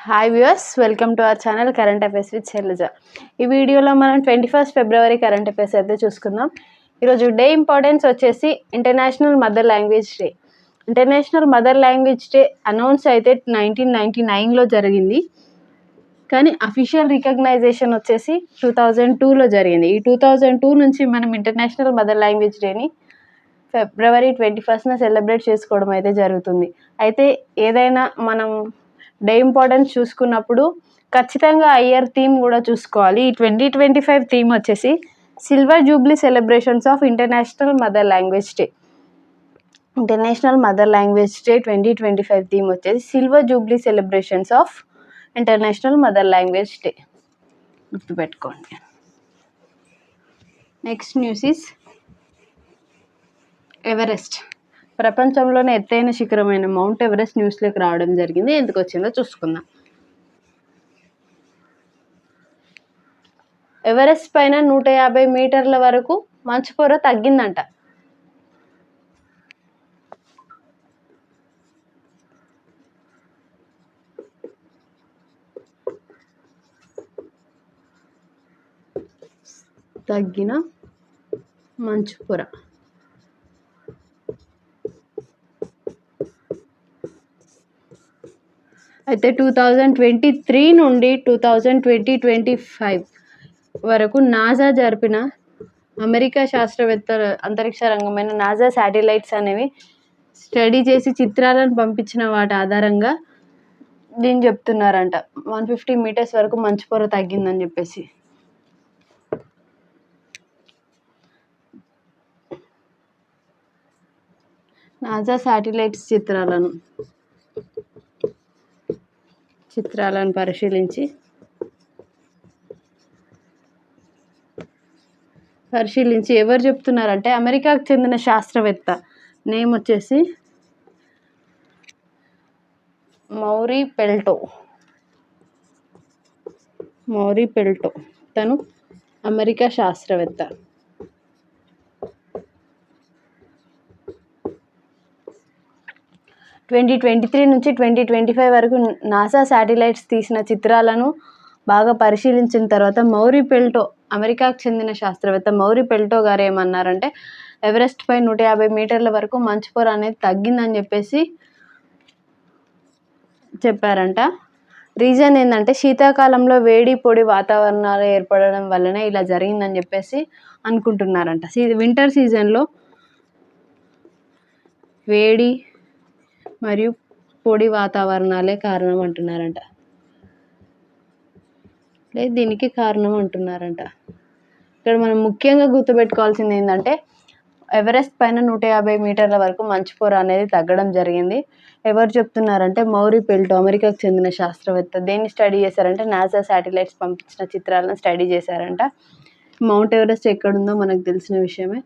Hi viewers, welcome to our channel current affairs with Shailaja. ఈ వీడియోలో మనం 21 ఫిబ్రవరి కరెంట్ అఫైర్స్ అయితే చూసుకుందాం. ఈరోజు డే ఇంపార్టెన్స్ వచ్చేసి international mother language day. International mother language day announce అయితే 1999లో జరిగింది, కానీ అఫీషియల్ రికగ్నైజేషన్ వచ్చేసి 2002లో జరిగింది. ఈ 2002 నుంచి మనం ఇంటర్నేషనల్ మదర్ లాంగ్వేజ్ డేని ఫిబ్రవరి 21న సెలబ్రేట్ చేసుకోవడం అయితే జరుగుతుంది. అయితే ఏదైనా మనం డే ఇంపార్టెన్స్ చూసుకున్నప్పుడు ఖచ్చితంగా ఇయర్ థీమ్ కూడా చూసుకోవాలి. ఈ 2025 థీమ్ వచ్చేసి silver jubilee celebrations of international mother language day. International mother language day 2025 theme వచ్చేసి silver jubilee celebrations of international mother language day. గుర్తుపెట్టుకోండి. Next news is Everest. ప్రపంచంలోనే ఎత్తైన శిఖరమైన మౌంట్ ఎవరెస్ట్ న్యూస్లోకి రావడం జరిగింది. ఎందుకు వచ్చిందో చూసుకుందాం. ఎవరెస్ట్ పైన 150 మీటర్ల వరకు మంచు పొర తగ్గిందంట. తగ్గిన మంచు పొర అయితే 2023 నుండి 2025 వరకు నాసా జరిపిన అమెరికా శాస్త్రవేత్తల అంతరిక్ష రంగమైన నాసా శాటిలైట్స్ అనేవి స్టడీ చేసి చిత్రాలను పంపించిన వాటి ఆధారంగా దీన్ని చెప్తున్నారంట. 150 మీటర్స్ వరకు మంచు పొర తగ్గిందని చెప్పేసి. నాసా శాటిలైట్స్ చిత్రాలను పరిశీలించి ఎవరు చెప్తున్నారంటే అమెరికాకు చెందిన శాస్త్రవేత్త. నేమ్ వచ్చేసి మౌరీ పెల్టో. తను అమెరికా శాస్త్రవేత్త. ట్వంటీ 2023 నుంచి 2025 వరకు నాసా శాటిలైట్స్ తీసిన చిత్రాలను బాగా పరిశీలించిన తర్వాత అమెరికాకు చెందిన శాస్త్రవేత్త మౌరీ పెల్టో గారు ఏమన్నారంటే ఎవరెస్ట్ పై 150 మీటర్ల వరకు మంచు పొర అనేది తగ్గిందని చెప్పేసి చెప్పారంట. రీజన్ ఏంటంటే శీతాకాలంలో వేడి పొడి వాతావరణాలు ఏర్పడడం వల్లనే ఇలా జరిగిందని చెప్పేసి అనుకుంటున్నారంట. వింటర్ సీజన్లో వేడి మరియు పొడి వాతావరణాలే కారణం అంటున్నారంట. లేదు, దీనికి కారణం అంటున్నారంట. ఇక్కడ మనం ముఖ్యంగా గుర్తుపెట్టుకోవాల్సింది ఏంటంటే ఎవరెస్ట్ పైన 150 మీటర్ల వరకు మంచు పొర అనేది తగ్గడం జరిగింది. ఎవరు చెప్తున్నారంటే మౌరీ పెల్టో, అమెరికాకు చెందిన శాస్త్రవేత్త. దేన్ని స్టడీ చేశారంటే నాసా శాటిలైట్స్ పంపించిన చిత్రాలను స్టడీ చేశారంట. మౌంట్ ఎవరెస్ట్ ఎక్కడుందో మనకు తెలిసిన విషయమే.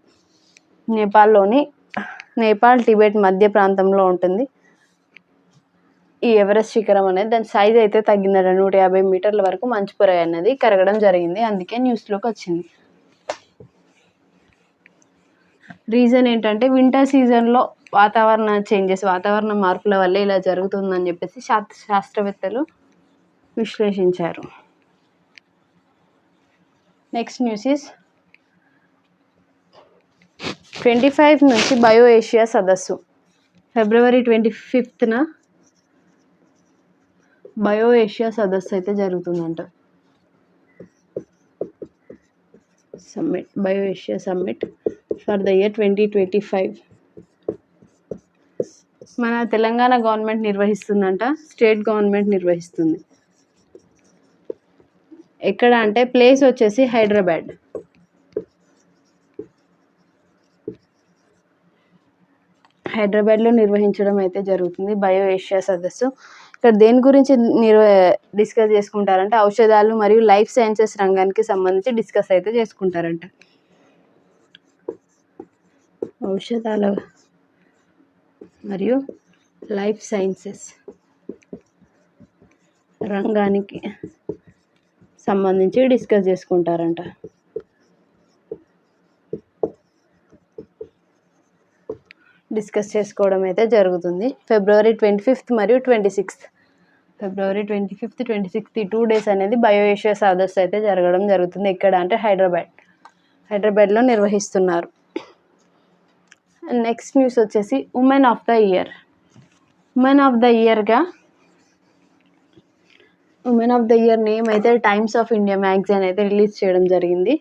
నేపాల్ టిబెట్ మధ్య ప్రాంతంలో ఉంటుంది ఈ ఎవరెస్ట్ శిఖరం అనేది. దాని సైజ్ అయితే తగ్గిందట. 150 మీటర్ల వరకు మంచు పొర అనేది కరగడం జరిగింది. అందుకే న్యూస్లోకి వచ్చింది. రీజన్ ఏంటంటే వింటర్ సీజన్లో వాతావరణ మార్పుల వల్ల ఇలా జరుగుతుందని చెప్పేసి శాస్త్రవేత్తలు విశ్లేషించారు. నెక్స్ట్ న్యూస్ ఈస్ 25 నుంచి బయో ఏషియా సదస్సు. ఫిబ్రవరి 25న బయో ఏషియా సదస్సు అయితే జరుగుతుందంట. Bio Asia summit for the year 2025 మన తెలంగాణ గవర్నమెంట్ నిర్వహిస్తుందంట. స్టేట్ గవర్నమెంట్ నిర్వహిస్తుంది. ఎక్కడ అంటే ప్లేస్ వచ్చేసి హైదరాబాద్లో నిర్వహించడం అయితే జరుగుతుంది బయో ఏషియా సదస్సు. ఇక్కడ దేని గురించి డిస్కస్ చేసుకుంటారంటే ఔషధాలు మరియు లైఫ్ సైన్సెస్ రంగానికి సంబంధించి డిస్కస్ అయితే చేసుకుంటారంట. ఔషధాల మరియు లైఫ్ సైన్సెస్ రంగానికి సంబంధించి డిస్కస్ చేసుకుంటారంట. డిస్కస్ చేసుకోవడం అయితే జరుగుతుంది ఫిబ్రవరి 25 మరియు 26 ఫిబ్రవరి 25th 26th 2 days అనేది బయో ఏషియా సదస్సు అయితే జరగడం జరుగుతుంది. ఎక్కడ అంటే హైదరాబాద్లో నిర్వహిస్తున్నారు. నెక్స్ట్ న్యూస్ వచ్చేసి women of the year. Women of the year name అయితే టైమ్స్ ఆఫ్ ఇండియా మ్యాగజైన్ అయితే రిలీజ్ చేయడం జరిగింది.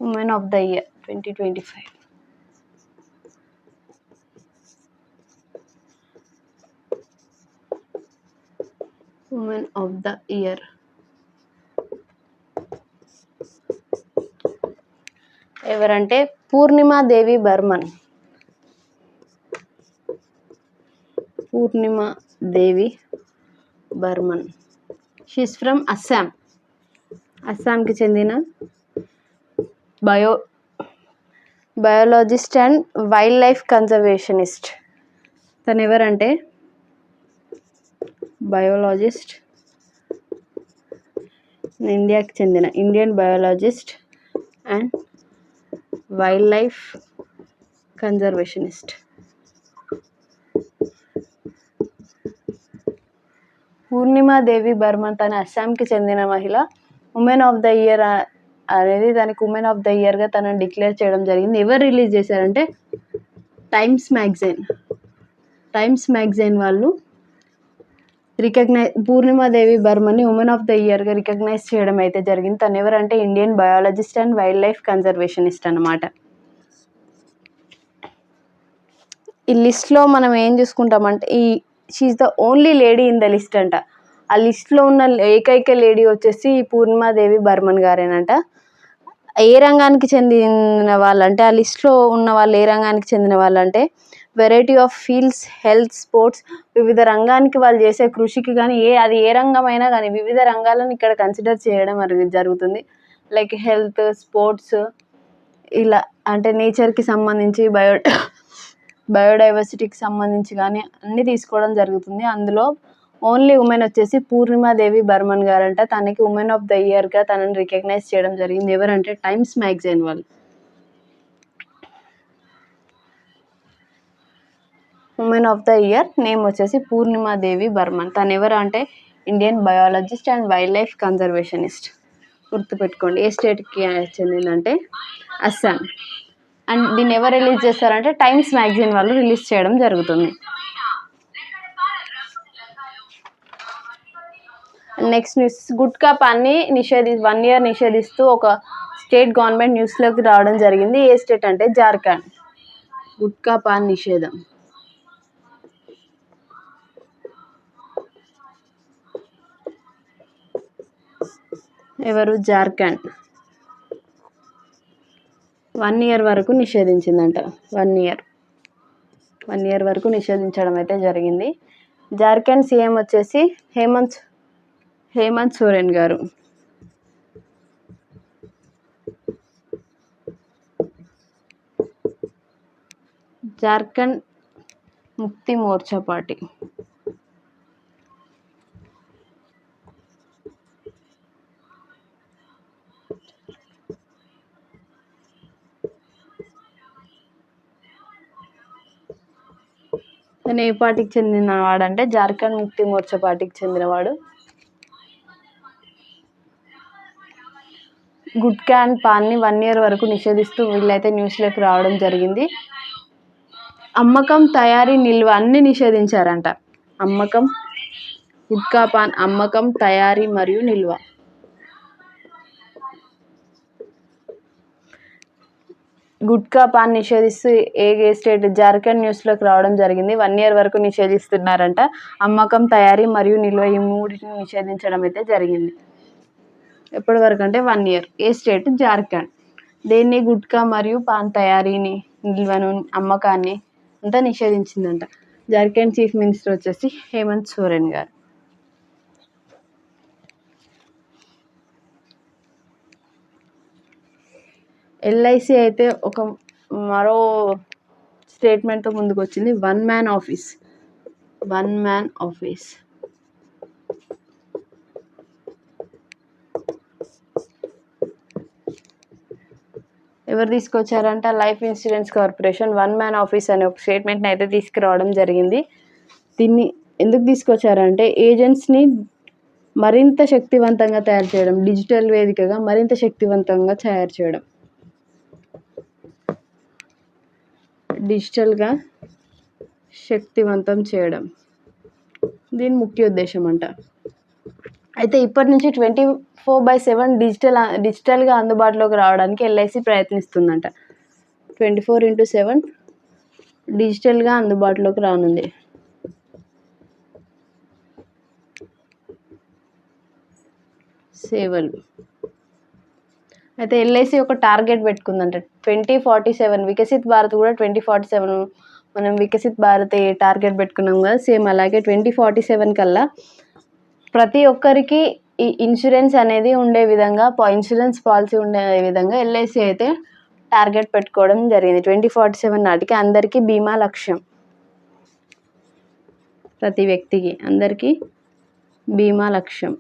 Women of the year 2025. Women of the year ఎవరంటే పూర్ణిమాదేవి బర్మన్. షీస్ ఫ్రమ్ అస్సాంకి చెందిన బయోలాజిస్ట్ అండ్ వైల్డ్ లైఫ్ కన్జర్వేషనిస్ట్. తను ఎవరంటే బయోలాజిస్ట్, ఇండియాకి చెందిన Indian బయోలాజిస్ట్ and wildlife conservationist. Purnima Devi Barman తన అస్సాంకి చెందిన మహిళ. ఉమెన్ ఆఫ్ ద ఇయర్ అనేది దానికి ఉమెన్ ఆఫ్ ద ఇయర్గా తనని డిక్లేర్ చేయడం జరిగింది. ఎవరు రిలీజ్ చేశారంటే టైమ్స్ మ్యాగజైన్ వాళ్ళు పూర్ణిమాదేవి బర్మన్ని ఉమెన్ ఆఫ్ ద ఇయర్గా రికగ్నైజ్ చేయడం అయితే జరిగింది. తను ఎవరంటే Indian biologist and wildlife conservationist అన్నమాట. ఈ లిస్ట్లో మనం ఏం చూసుకుంటామంటే she's the only lady in the list అంట. ఆ లిస్ట్లో ఉన్న ఏకైక లేడీ వచ్చేసి పూర్ణిమాదేవి బర్మన్ గారేనంట. ఏ రంగానికి చెందిన వాళ్ళంటే ఆ లిస్ట్లో ఉన్న వాళ్ళు ఏ రంగానికి చెందిన వాళ్ళంటే variety of fields, health, sports, వివిధ రంగానికి వాళ్ళు చేసే కృషికి కానీ అది ఏ రంగమైనా కానీ వివిధ రంగాలను ఇక్కడ కన్సిడర్ చేయడం జరుగుతుంది. లైక్ హెల్త్, స్పోర్ట్స్, ఇలా అంటే నేచర్కి సంబంధించి బయోడైవర్సిటీకి సంబంధించి కానీ అన్నీ తీసుకోవడం జరుగుతుంది. అందులో ఓన్లీ ఉమెన్ వచ్చేసి పూర్ణిమాదేవి బర్మన్ గారంట. తనకి ఉమెన్ ఆఫ్ ద ఇయర్గా తనని రికగ్నైజ్ చేయడం జరిగింది. ఎవరంటే టైమ్స్ మ్యాగజైన్ వాళ్ళు. Women of the year name వచ్చేసి పూర్ణిమాదేవి బర్మన్. తను ఎవరు అంటే Indian biologist and wildlife conservationist. గుర్తుపెట్టుకోండి. ఏ స్టేట్కి చెందిందంటే అస్సాం. అండ్ దీన్ని ఎవరు రిలీజ్ చేస్తారంటే టైమ్స్ మ్యాగజైన్ వాళ్ళు రిలీజ్ చేయడం జరుగుతుంది. నెక్స్ట్ న్యూస్, గుట్కా పాన్ని 1 year నిషేధిస్తూ ఒక స్టేట్ గవర్నమెంట్ న్యూస్లోకి రావడం జరిగింది. ఏ స్టేట్ అంటే జార్ఖండ్. గుట్కా పాన్ నిషేధం. ఎవరు? జార్ఖండ్. 1 year వరకు నిషేధించిందంట. 1 year వరకు నిషేధించడం అయితే జరిగింది. జార్ఖండ్ సీఎం వచ్చేసి హేమంత్ సోరెన్ గారు. జార్ఖండ్ ముక్తి మోర్చా పార్టీ. తను ఏ పార్టీకి చెందినవాడు అంటే జార్ఖండ్ ముక్తి మోర్చా పార్టీకి చెందినవాడు. గుట్కా అండ్ పాన్ని 1 year వరకు నిషేధిస్తూ వీళ్ళైతే న్యూస్లోకి రావడం జరిగింది. అమ్మకం, తయారీ, నిల్వ అన్నీ నిషేధించారంట. గుట్కా పాన్ అమ్మకం, తయారీ మరియు నిల్వ. గుట్కా పాన్ నిషేధిస్తూ ఏ స్టేట్? జార్ఖండ్ న్యూస్లోకి రావడం జరిగింది. 1 year వరకు నిషేధిస్తున్నారంట. అమ్మకం, తయారీ మరియు నిల్వ ఈ మూడింటిని నిషేధించడం అయితే జరిగింది. ఎప్పటి వరకు అంటే 1 year. ఏ స్టేట్? జార్ఖండ్. దేన్ని? గుట్కా మరియు పాన్ తయారీని, నిల్వను, అమ్మకాన్ని అంతా నిషేధించిందంట. జార్ఖండ్ చీఫ్ మినిస్టర్ వచ్చేసి హేమంత్ సోరెన్ గారు. ఎల్ఐసి అయితే ఒక మరో స్టేట్మెంట్తో ముందుకు వచ్చింది. One man office. ఎవరు తీసుకొచ్చారంట? Life insurance corporation 1 man office అనే ఒక స్టేట్మెంట్ని అయితే తీసుకురావడం జరిగింది. దీన్ని ఎందుకు తీసుకొచ్చారంటే ఏజెంట్స్ని మరింత శక్తివంతంగా తయారు చేయడం, డిజిటల్ వేదికగా మరింత శక్తివంతంగా తయారు చేయడం, డిజిటల్గా శక్తివంతం చేయడం దీని ముఖ్య ఉద్దేశం అంట. అయితే ఇప్పటి నుంచి 24/7 డిజిటల్గా అందుబాటులోకి రావడానికి ఎల్ఐసి ప్రయత్నిస్తుందంట. 24/7 డిజిటల్గా అందుబాటులోకి రానుంది. సేవలు. అయితే ఎల్ఐసి ఒక టార్గెట్ పెట్టుకుందంట 2047. వికసిత్ భారత్ కూడా 2047 మనం వికసిత్ భారత్ టార్గెట్ పెట్టుకున్నాం కదా, సేమ్ అలాగే 2047 కల్లా ప్రతి ఒక్కరికి ఈ ఇన్సూరెన్స్ అనేది ఉండే విధంగా, ఇన్సూరెన్స్ పాలసీ ఉండే విధంగా ఎల్ఐసి అయితే టార్గెట్ పెట్టుకోవడం జరిగింది. 2047 నాటికి అందరికీ బీమా లక్ష్యం. ప్రతి వ్యక్తికి అందరికీ బీమా లక్ష్యం.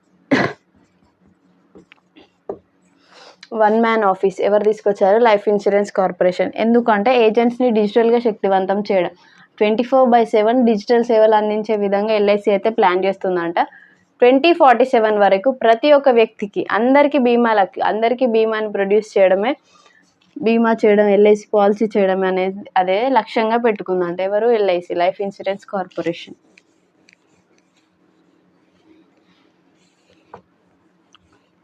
వన్ మ్యాన్ ఆఫీస్ ఎవరు తీసుకొచ్చారు? Life insurance corporation. ఎందుకంటే ఏజెంట్స్ని డిజిటల్గా శక్తివంతం చేయడం, 24/7 డిజిటల్ సేవలు అందించే విధంగా ఎల్ఐసి అయితే ప్లాన్ చేస్తుందంట. 2047 వరకు ప్రతి ఒక్క వ్యక్తికి అందరికీ బీమాని ప్రొడ్యూస్ చేయడమే, బీమా చేయడం, ఎల్ఐసి పాలసీ చేయడం అనేది అదే లక్ష్యంగా పెట్టుకుందంట. ఎవరు? LIC, life insurance corporation.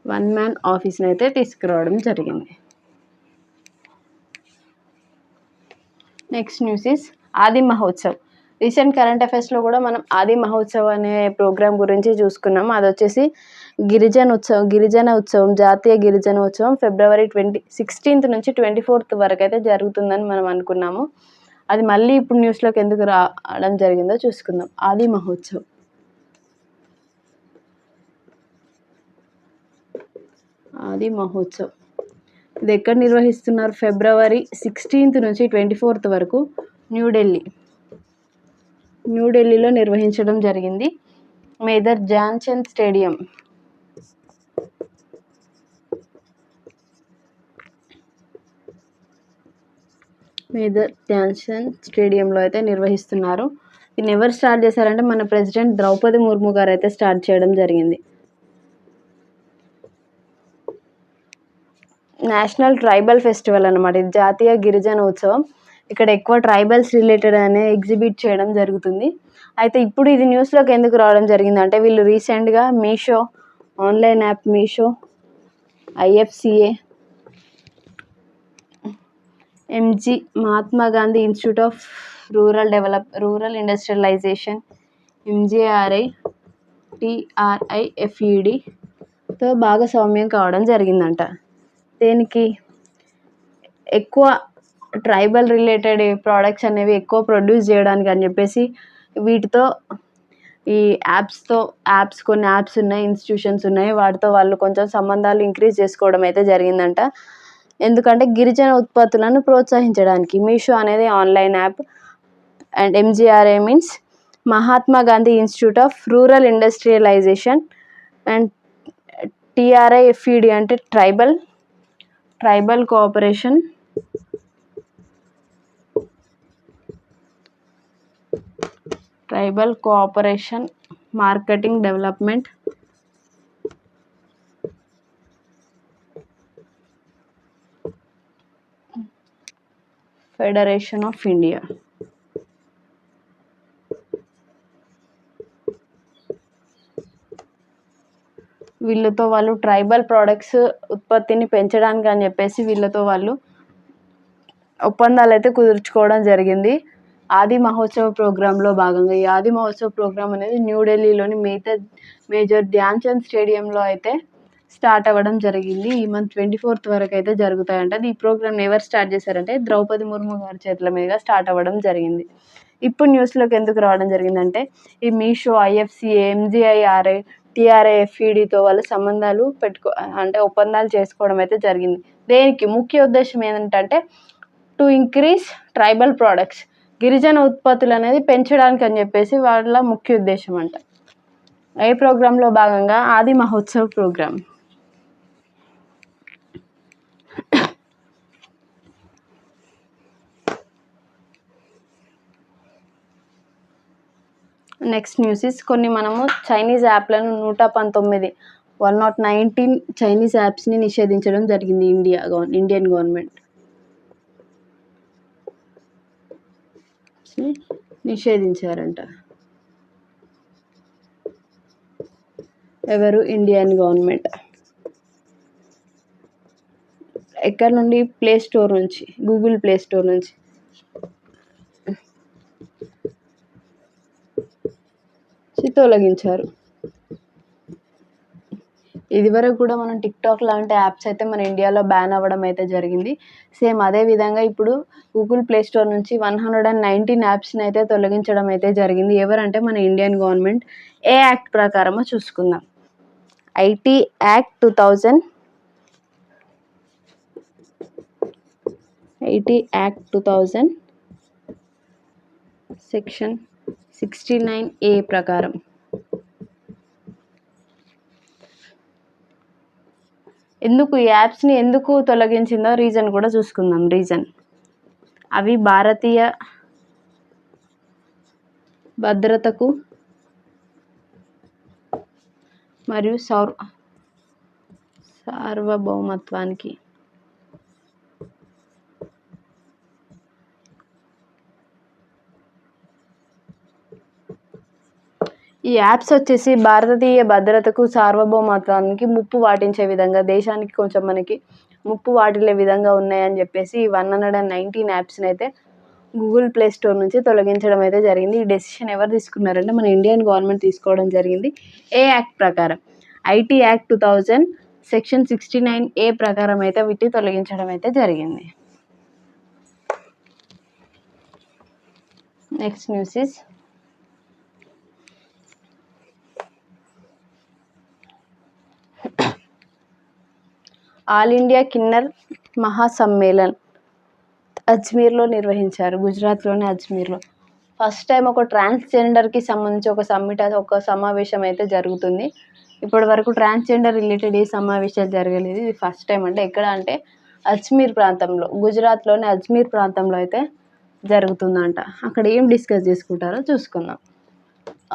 One man ఆఫీస్ని అయితే తీసుకురావడం జరిగింది. నెక్స్ట్ న్యూస్ ఈస్ ఆది మహోత్సవ్. రీసెంట్ కరెంట్ అఫైర్స్లో కూడా మనం ఆది మహోత్సవ్ అనే ప్రోగ్రామ్ గురించి చూసుకున్నాం. అది వచ్చేసి గిరిజన ఉత్సవం, జాతీయ గిరిజన ఉత్సవం February 16th నుంచి 24th వరకు అయితే జరుగుతుందని మనం అనుకున్నాము. అది మళ్ళీ ఇప్పుడు న్యూస్లోకి ఎందుకు రావడం జరిగిందో చూసుకుందాం. ఆది మహోత్సవ్ ఇది ఎక్కడ నిర్వహిస్తున్నారు? February 16th నుంచి 24th వరకు న్యూఢిల్లీలో నిర్వహించడం జరిగింది. మేజర్ ధ్యాన్ చంద్ స్టేడియంలో అయితే నిర్వహిస్తున్నారు. దీన్ని ఎవరు స్టార్ట్ చేశారంటే మన ప్రెసిడెంట్ ద్రౌపది ముర్ము గారు అయితే స్టార్ట్ చేయడం జరిగింది. నేషనల్ ట్రైబల్ ఫెస్టివల్ అన్నమాట ఇది, జాతీయ గిరిజన ఉత్సవం. ఇక్కడ ఎక్కువ ట్రైబల్స్ రిలేటెడ్ అనే ఎగ్జిబిట్ చేయడం జరుగుతుంది. అయితే ఇప్పుడు ఇది న్యూస్లోకి ఎందుకు రావడం జరిగిందంటే వీళ్ళు రీసెంట్గా Meesho online app, Meesho, IFCA, MG Mahatma Gandhi institute of rural industrialisation, MGRI, TRIFEDతో భాగస్వామ్యం కావడం జరిగిందంట. దేనికి? ఎక్కువ ట్రైబల్ రిలేటెడ్ ప్రోడక్ట్స్ అనేవి ఎక్కువ ప్రొడ్యూస్ చేయడానికి అని చెప్పేసి వీటితో ఈ కొన్ని యాప్స్ ఉన్నాయి, ఇన్స్టిట్యూషన్స్ ఉన్నాయి, వాటితో వాళ్ళు కొంచెం సంబంధాలు ఇంక్రీజ్ చేసుకోవడం అయితే జరిగిందంట. ఎందుకంటే గిరిజన ఉత్పత్తులను ప్రోత్సహించడానికి. మీషో అనేది online app and MGRI means Mahatma Gandhi institute of rural industrialisation and TRIFED అంటే tribal cooperation marketing development federation of India. వీళ్ళతో వాళ్ళు ట్రైబల్ ప్రోడక్ట్స్ ఉత్పత్తిని పెంచడానికి అని చెప్పేసి వీళ్ళతో వాళ్ళు ఒప్పందాలు అయితే కుదుర్చుకోవడం జరిగింది. ఆది మహోత్సవ్ ప్రోగ్రాంలో భాగంగా ఈ ఆది మహోత్సవ్ ప్రోగ్రామ్ అనేది న్యూఢిల్లీలోని మేజర్ ధ్యాన్ చంద్ స్టేడియంలో అయితే స్టార్ట్ అవ్వడం జరిగింది. ఈ మంత్ 24th వరకు అయితే జరుగుతాయంట. ఈ ప్రోగ్రామ్ని ఎవరు స్టార్ట్ చేశారంటే ద్రౌపది ముర్ము గారి చేతుల మీదుగా స్టార్ట్ అవ్వడం జరిగింది. ఇప్పుడు న్యూస్లోకి ఎందుకు రావడం జరిగిందంటే ఈ మీషో, IFCA, MGRI, TRIFEDతో వాళ్ళు సంబంధాలు ఒప్పందాలు చేసుకోవడం అయితే జరిగింది. దేనికి? ముఖ్య ఉద్దేశం ఏంటంటే టు ఇంక్రీజ్ ట్రైబల్ ప్రోడక్ట్స్, గిరిజన ఉత్పత్తులు అనేది పెంచడానికి అని చెప్పేసి వాళ్ళ ముఖ్య ఉద్దేశం అంట. ఏ ప్రోగ్రాంలో భాగంగా? Aadi Mahotsav programme. Next news is కొన్ని మనము చైనీస్ యాప్లను 119 చైనీస్ యాప్స్ని నిషేధించడం జరిగింది ఇండియన్ గవర్నమెంట్ నిషేధించారంట. ఎవరు? Indian government. ఎక్కడ నుండి? ప్లే స్టోర్ నుంచి, గూగుల్ ప్లే స్టోర్ నుంచి. తొలగించారు. ఇదివరకు కూడా మనం టిక్టాక్ లాంటి యాప్స్ అయితే మన ఇండియాలో బ్యాన్ అవ్వడం అయితే జరిగింది. సేమ్ అదే విధంగా ఇప్పుడు గూగుల్ ప్లే స్టోర్ నుంచి 119 యాప్స్ని అయితే తొలగించడం అయితే జరిగింది. ఎవరంటే మన ఇండియన్ గవర్నమెంట్. ఏ యాక్ట్ ప్రకారమో చూసుకుందాం. ఐటీ యాక్ట్ 2000 సెక్షన్ 69A ప్రకారం ఎందుకు ఈ యాప్స్ని ఎందుకు తొలగించిందో రీజన్ కూడా చూసుకుందాం. అవి భారతీయ భద్రతకు మరియు సార్వభౌమత్వానికి ఈ యాప్స్ వచ్చేసి భారతీయ భద్రతకు సార్వభౌమత్వానికి ముప్పు వాటించే విధంగా, దేశానికి కొంచెం మనకి ముప్పు వాటిల్లే విధంగా ఉన్నాయని చెప్పేసి 119 యాప్స్ని అయితే గూగుల్ ప్లే స్టోర్ నుంచి తొలగించడం అయితే జరిగింది. ఈ డెసిషన్ ఎవరు తీసుకున్నారంటే మన ఇండియన్ గవర్నమెంట్ తీసుకోవడం జరిగింది. ఏ యాక్ట్ ప్రకారం? ఐటీ యాక్ట్ 2000 సెక్షన్ 69A ప్రకారం అయితే వీటిని తొలగించడం అయితే జరిగింది. Next news is all India Kinnar Mahasammelan అజ్మీర్లో నిర్వహించారు. గుజరాత్లోని అజ్మీర్లో ఫస్ట్ టైం ఒక ట్రాన్స్జెండర్కి సంబంధించి ఒక సమావేశం అయితే జరుగుతుంది. ఇప్పటి వరకు ట్రాన్స్జెండర్ రిలేటెడ్ ఏ సమావేశాలు జరగలేదు. ఇది ఫస్ట్ టైం. అంటే ఎక్కడ అంటే అజ్మీర్ ప్రాంతంలో, గుజరాత్లోని అజ్మీర్ ప్రాంతంలో అయితే జరుగుతుందంట. అక్కడ ఏం డిస్కస్ చేసుకుంటారో చూసుకుందాం.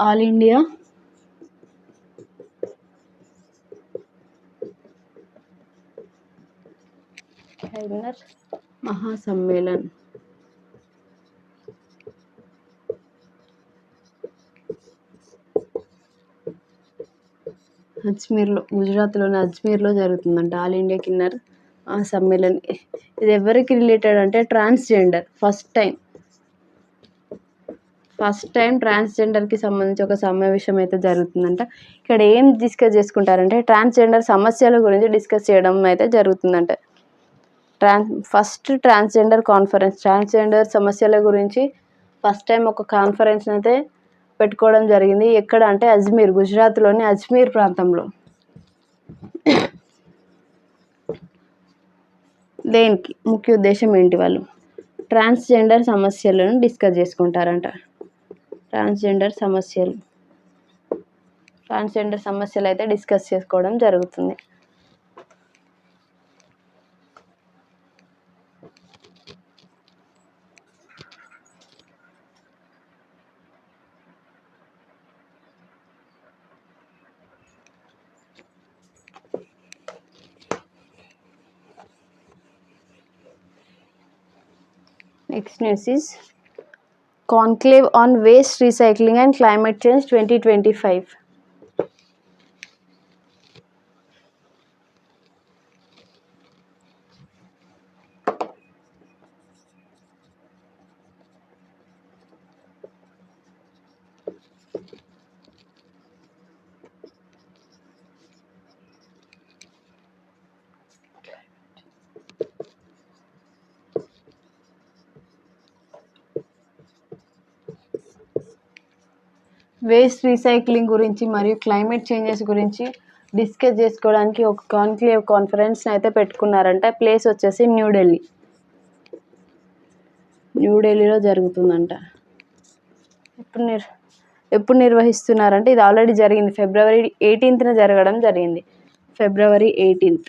ఆల్ ఇండియా కిన్నర్ మహాసమ్మేళన్ అజ్మీర్లో, గుజరాత్లోని అజ్మీర్లో జరుగుతుందంట. All India Kinnaur Sammelan. ఇది ఎవరికి రిలేటెడ్ అంటే ట్రాన్స్జెండర్. ఫస్ట్ టైం ట్రాన్స్జెండర్కి సంబంధించి ఒక సమావేశం అయితే జరుగుతుందంట. ఇక్కడ ఏం డిస్కస్ చేసుకుంటారంటే ట్రాన్స్జెండర్ సమస్యల గురించి డిస్కస్ చేయడం అయితే జరుగుతుందంట. ఫస్ట్ ట్రాన్స్జెండర్ కాన్ఫరెన్స్, ట్రాన్స్జెండర్ సమస్యల గురించి ఫస్ట్ టైం ఒక కాన్ఫరెన్స్ అయితే పెట్టుకోవడం జరిగింది. ఎక్కడ అంటే అజ్మీర్, గుజరాత్లోని అజ్మీర్ ప్రాంతంలో. దేనికి? ముఖ్య ఉద్దేశం ఏంటి? వాళ్ళు ట్రాన్స్జెండర్ సమస్యలను డిస్కస్ చేసుకుంటారంట. ట్రాన్స్జెండర్ సమస్యలు అయితే డిస్కస్ చేసుకోవడం జరుగుతుంది. Next news is Conclave on Waste Recycling and Climate Change 2025. Waste recycling గురించి మరియు క్లైమేట్ చేంజెస్ గురించి డిస్కస్ చేసుకోవడానికి ఒక కాన్క్లేవ్ కాన్ఫరెన్స్ని అయితే పెట్టుకున్నారంట. ప్లేస్ వచ్చేసి న్యూఢిల్లీలో జరుగుతుందంట. ఎప్పుడు నిర్వహిస్తున్నారంటే ఇది ఆల్రెడీ జరిగింది. February 18th జరగడం జరిగింది. February 18th.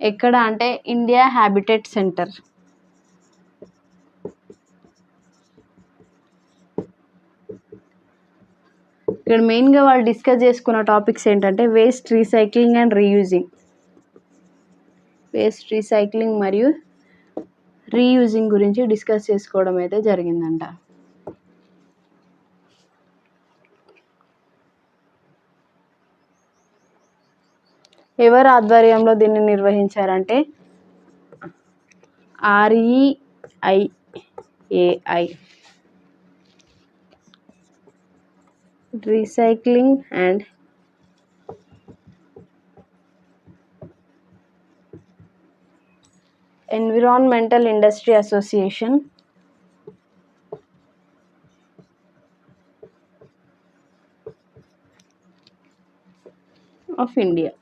ఎక్కడ అంటే ఇండియా హ్యాబిటేట్ సెంటర్. ఇక్కడ మెయిన్గా వాళ్ళు డిస్కస్ చేసుకున్న టాపిక్స్ ఏంటంటే waste recycling and reusing. Waste recycling మరియు రీయూజింగ్ గురించి డిస్కస్ చేసుకోవడం అయితే జరిగిందంట. ఎవరు ఆధ్వర్యంలో దీన్ని నిర్వహించారంటే REIAI, recycling and environmental industry association of India.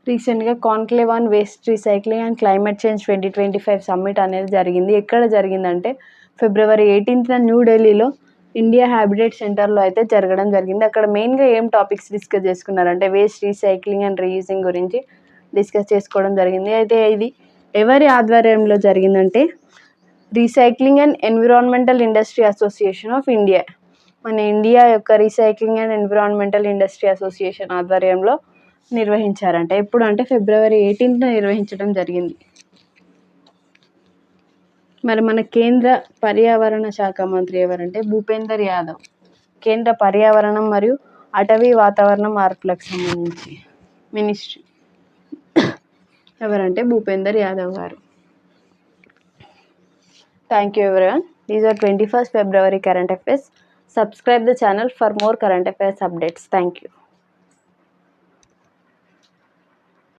రీసెంట్గా conclave on waste recycling and climate change 2025 summit అనేది జరిగింది. ఎక్కడ జరిగిందంటే February 18th న్యూఢిల్లీలో ఇండియా హ్యాబిటేట్ సెంటర్లో అయితే జరగడం జరిగింది. అక్కడ మెయిన్గా ఏం టాపిక్స్ డిస్కస్ చేసుకున్నారంటే వేస్ట్ రీసైక్లింగ్ అండ్ రీయూజింగ్ గురించి డిస్కస్ చేసుకోవడం జరిగింది. అయితే ఇది ఎవరి ఆధ్వర్యంలో జరిగిందంటే recycling and environmental industry association of India. మన ఇండియా యొక్క recycling and environmental industry association ఆధ్వర్యంలో నిర్వహించారంట. ఎప్పుడు అంటే February 18th నిర్వహించడం జరిగింది. మరి మన కేంద్ర పర్యావరణ శాఖ మంత్రి ఎవరంటే భూపేందర్ యాదవ్. కేంద్ర పర్యావరణం మరియు అటవీ వాతావరణ మార్పులకు సంబంధించి మినిస్ట్రీ ఎవరంటే భూపేందర్ యాదవ్ గారు. Thank you everyone. These are 21st February current affairs. Subscribe the channel for more current affairs updates. Thank you.